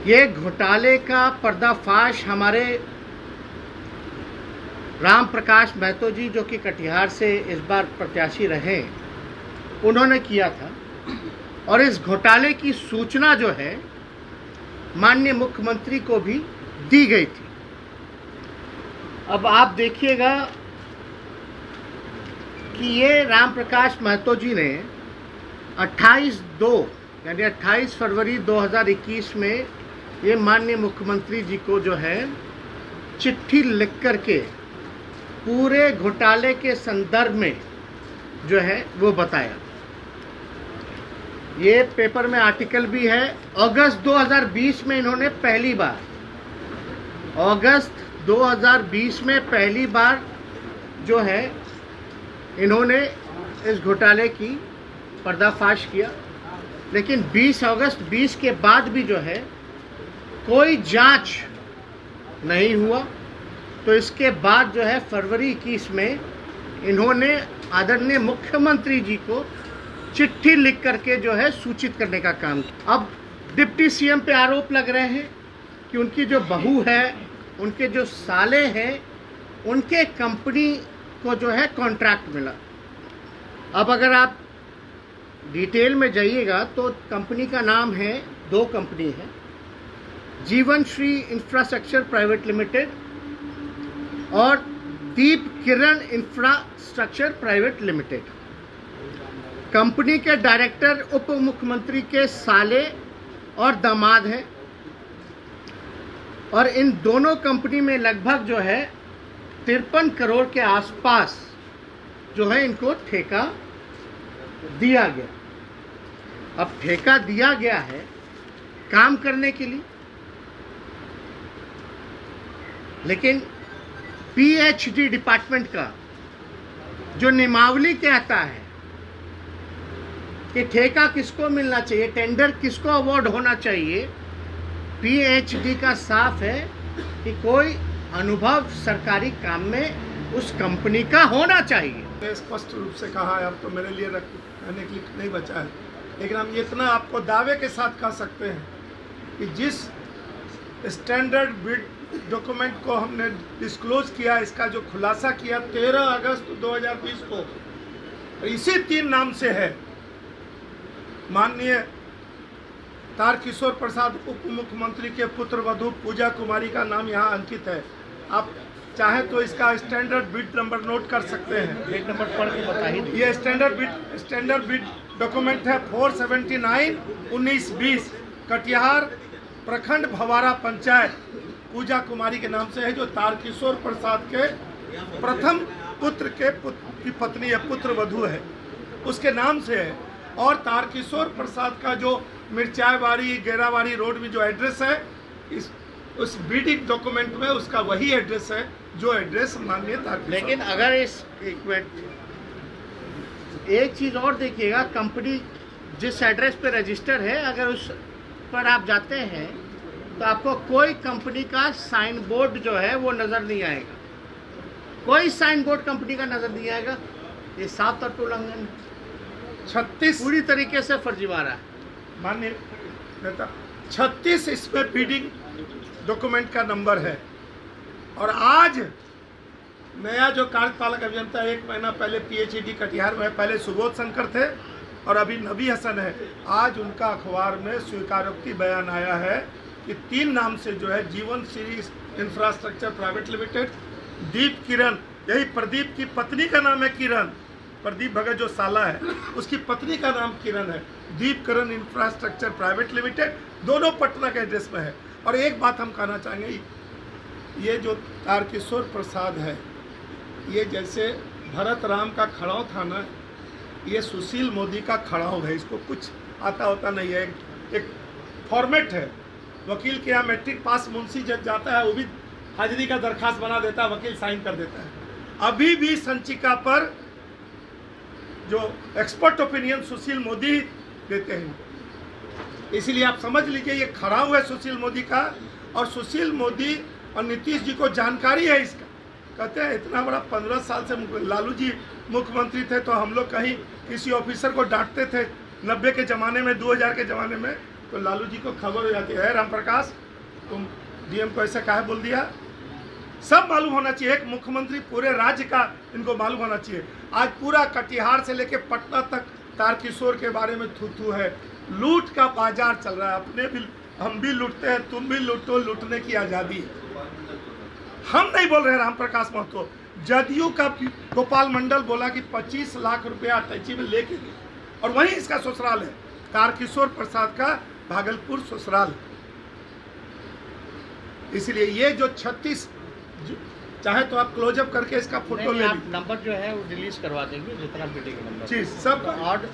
ये घोटाले का पर्दाफाश हमारे राम प्रकाश महतो जी, जो कि कटिहार से इस बार प्रत्याशी रहे, उन्होंने किया था। और इस घोटाले की सूचना जो है माननीय मुख्यमंत्री को भी दी गई थी। अब आप देखिएगा कि ये राम प्रकाश महतो जी ने 28 फरवरी 2021 में ये माननीय मुख्यमंत्री जी को जो है चिट्ठी लिख करके पूरे घोटाले के संदर्भ में जो है वो बताया। ये पेपर में आर्टिकल भी है। अगस्त 2020 में इन्होंने पहली बार जो है इन्होंने इस घोटाले की पर्दाफाश किया, लेकिन 20 अगस्त 20 के बाद भी जो है कोई जांच नहीं हुआ। तो इसके बाद जो है फरवरी 21 में इन्होंने आदरणीय मुख्यमंत्री जी को चिट्ठी लिख करके जो है सूचित करने का काम किया। अब डिप्टी सीएम पे आरोप लग रहे हैं कि उनकी जो बहू है, उनके जो साले हैं, उनके कंपनी को जो है कॉन्ट्रैक्ट मिला। अब अगर आप डिटेल में जाइएगा तो कंपनी का नाम है, दो कंपनी है, जीवन श्री इंफ्रास्ट्रक्चर प्राइवेट लिमिटेड और दीप किरण इंफ्रास्ट्रक्चर प्राइवेट लिमिटेड। कंपनी के डायरेक्टर उप मुख्यमंत्री के साले और दामाद हैं और इन दोनों कंपनी में लगभग जो है 53 करोड़ के आसपास जो है इनको ठेका दिया गया। अब ठेका दिया गया है काम करने के लिए, लेकिन पीएचडी डिपार्टमेंट का जो नियमावली कहता है कि ठेका किसको मिलना चाहिए, टेंडर किसको अवार्ड होना चाहिए, पीएचडी का साफ है कि कोई अनुभव सरकारी काम में उस कंपनी का होना चाहिए। स्पष्ट रूप से कहा है, अब तो मेरे लिए कहने के लिए नहीं बचा है, लेकिन हम इतना आपको दावे के साथ कह सकते हैं कि जिस स्टैंडर्ड बिड डॉक्यूमेंट को हमने डिस्क्लोज किया, इसका जो खुलासा किया 13 अगस्त 2020 को, इसी 3 नाम से है। माननीय तारकिशोर प्रसाद उप मुख्यमंत्री के पुत्र वधू पूजा कुमारी का नाम यहाँ अंकित है। आप चाहे तो इसका स्टैंडर्ड बिड नंबर नोट कर सकते हैं। बिड नंबर पढ़ के बताइए। ये स्टैंडर्ड बिड डॉक्यूमेंट है 479/1920 कटिहार प्रखंड भवारा पंचायत पूजा कुमारी के नाम से है, जो तारकिशोर प्रसाद के प्रथम पुत्र की पत्नी या पुत्र वधू है, उसके नाम से है। और तारकिशोर प्रसाद का जो मिर्चाईवाड़ी गेरावाड़ी रोड में जो एड्रेस है, उस बिडिंग डॉक्यूमेंट में उसका वही एड्रेस है जो एड्रेस माननीय तारकिशोर। लेकिन अगर एक चीज़ और देखिएगा, कंपनी जिस एड्रेस पे रजिस्टर है, अगर उस पर आप जाते हैं तो आपको कोई कंपनी का साइन बोर्ड जो है वो नज़र नहीं आएगा। कोई साइन बोर्ड कंपनी का नज़र नहीं आएगा। ये साफ तौर पर उल्लंघन 36 पूरी तरीके से फर्जीवाड़ा है। माननीय नेता 36 इसमें बिडिंग डॉक्यूमेंट का नंबर है। और आज नया जो कार्यपालक अभियंता 1 महीना पहले पीएचडी कटिहार में, पहले सुबोध शंकर थे और अभी नबी हसन है, आज उनका अखबार में स्वीकारोक्ति बयान आया है कि 3 नाम से जो है जीवन श्री इंफ्रास्ट्रक्चर प्राइवेट लिमिटेड, दीप किरण, यही प्रदीप की पत्नी का नाम है किरण, प्रदीप भगत जो साला है उसकी पत्नी का नाम किरण है, दीप किरण इंफ्रास्ट्रक्चर प्राइवेट लिमिटेड, दोनों पटना के एड्रेस में है। और एक बात हम कहना चाहेंगे, ये जो तारकिशोर प्रसाद है, ये जैसे भरत राम का खड़ाव था ना, ये सुशील मोदी का खड़ाव है। इसको कुछ आता होता नहीं है, एक फॉर्मेट है। वकील के यहाँ मैट्रिक पास मुंशी जज जाता है, वो भी हाजिरी का दरखास्त बना देता है, वकील साइन कर देता है। अभी भी संचिका पर जो एक्सपर्ट ओपिनियन सुशील मोदी देते हैं, इसीलिए आप समझ लीजिए ये खड़ाव है सुशील मोदी का। और सुशील मोदी और नीतीश जी को जानकारी है इसका। कहते हैं इतना बड़ा 15 साल से लालू जी मुख्यमंत्री थे तो हम लोग कहीं किसी ऑफिसर को डांटते थे 90 के ज़माने में, 2000 के ज़माने में, तो लालू जी को खबर हो जाती है, राम प्रकाश तुम डीएम को ऐसा काहे बोल दिया। सब मालूम होना चाहिए, एक मुख्यमंत्री पूरे राज्य का इनको मालूम होना चाहिए। आज पूरा कटिहार से लेके पटना तक तारकिशोर के बारे में थू है। लूट का बाजार चल रहा है, अपने भी हम भी लूटते हैं, तुम भी लूटो, लूटने की आज़ादी है। हम नहीं बोल रहे राम प्रकाश महतो, जदयू का गोपाल मंडल बोला कि 25 लाख रुपया अटैची में लेके गए, और वहीं इसका ससुराल है, तारकिशोर प्रसाद का भागलपुर ससुराल। इसलिए ये जो 36 चाहे तो आप क्लोजअप करके इसका फोटो ले लीजिए, नंबर जो है वो रिलीज करवा देंगे, जितना बिडिंग नंबर जी सब और